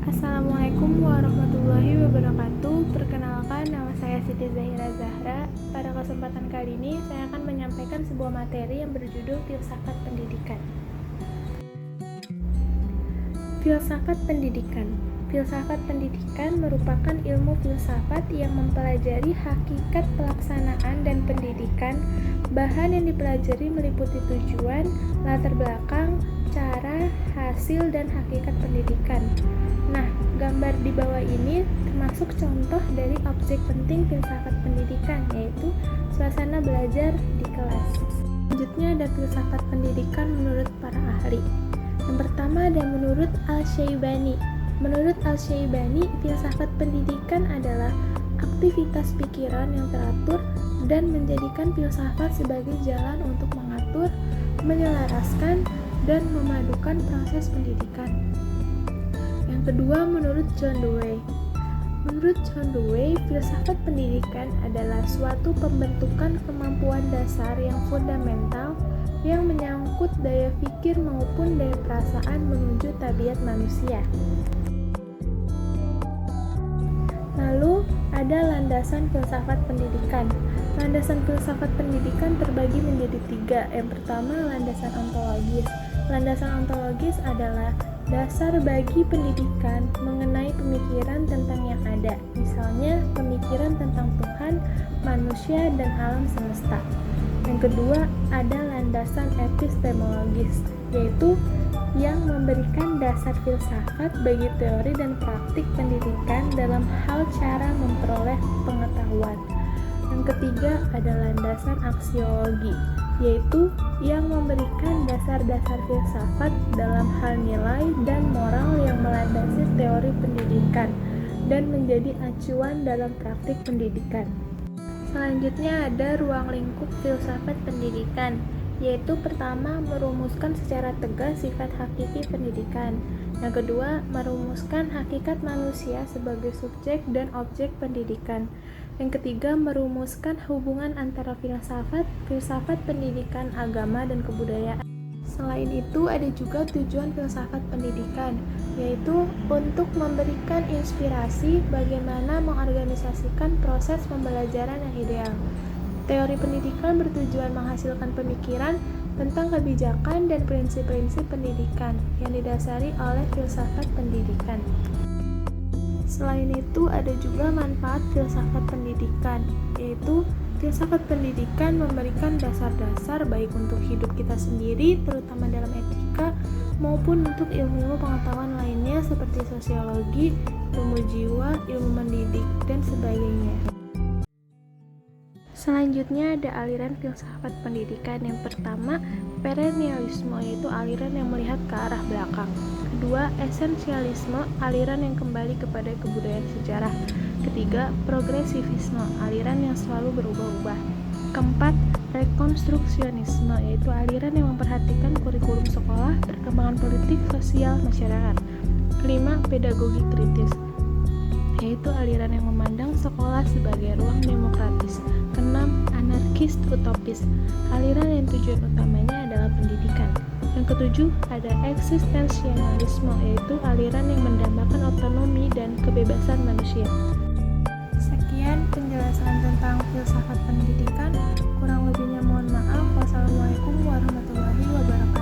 Assalamualaikum warahmatullahi wabarakatuh. Perkenalkan, nama saya Siti Zahira Zahra. Pada kesempatan kali ini, saya akan menyampaikan sebuah materi yang berjudul Filsafat Pendidikan. Filsafat Pendidikan. Filsafat pendidikan merupakan ilmu filsafat yang mempelajari hakikat pelaksanaan dan pendidikan. Bahan yang dipelajari meliputi tujuan, latar belakang, cara, hasil, dan hakikat pendidikan. Nah, gambar di bawah ini termasuk contoh dari objek penting filsafat pendidikan, yaitu suasana belajar di kelas. Selanjutnya ada filsafat pendidikan menurut para ahli. Yang pertama ada menurut Al-Syaibani. Menurut Al-Syaibani, filsafat pendidikan adalah aktivitas pikiran yang teratur dan menjadikan filsafat sebagai jalan untuk mengatur, menyelaraskan, dan memadukan proses pendidikan. Yang kedua, menurut John Dewey. Menurut John Dewey, filsafat pendidikan adalah suatu pembentukan kemampuan dasar yang fundamental yang menyangkut daya pikir maupun daya perasaan menuju tabiat manusia. Lalu, ada landasan filsafat pendidikan. Landasan filsafat pendidikan terbagi menjadi 3. Yang pertama, landasan ontologis. Landasan ontologis adalah dasar bagi pendidikan mengenai pemikiran tentang yang ada, misalnya pemikiran tentang Tuhan, manusia, dan alam semesta. Yang kedua, ada landasan epistemologis, yaitu yang memberikan dasar filsafat bagi teori dan praktik pendidikan dalam hal cara memperoleh pengetahuan. Yang ketiga, ada landasan aksiologi, yaitu yang memberikan dasar-dasar filsafat dalam hal nilai dan moral yang melandasi teori pendidikan dan menjadi acuan dalam praktik pendidikan. Selanjutnya ada ruang lingkup filsafat pendidikan, yaitu pertama, merumuskan secara tegas sifat hakiki pendidikan. Yang kedua, merumuskan hakikat manusia sebagai subjek dan objek pendidikan. Yang ketiga, merumuskan hubungan antara filsafat pendidikan, agama, dan kebudayaan. Selain itu, ada juga tujuan filsafat pendidikan, yaitu untuk memberikan inspirasi bagaimana mengorganisasikan proses pembelajaran yang ideal. Teori pendidikan bertujuan menghasilkan pemikiran tentang kebijakan dan prinsip-prinsip pendidikan yang didasari oleh filsafat pendidikan. Selain itu, ada juga manfaat filsafat pendidikan, yaitu filsafat pendidikan memberikan dasar-dasar baik untuk hidup kita sendiri, terutama dalam etika, maupun untuk ilmu pengetahuan lainnya seperti sosiologi, ilmu jiwa, ilmu mendidik, dan sebagainya. Selanjutnya ada aliran filsafat pendidikan. Yang pertama, perennialisme, yaitu aliran yang melihat ke arah belakang. Kedua, esensialisme, aliran yang kembali kepada kebudayaan sejarah. Ketiga, progresivisme, aliran yang selalu berubah-ubah. Keempat, rekonstruksionisme, yaitu aliran yang memperhatikan kurikulum sekolah, perkembangan politik, sosial, masyarakat. Kelima, pedagogi kritis, yaitu aliran yang memandang sekolah sebagai ruang demokratis. Keenam, anarkis utopis, aliran yang tujuan utamanya adalah pendidikan. Yang ketujuh, ada eksistensialisme, yaitu aliran yang mendambakan otonomi dan kebebasan manusia. Sekian penjelasan tentang filsafat pendidikan. Kurang lebihnya mohon maaf. Wassalamualaikum warahmatullahi wabarakatuh.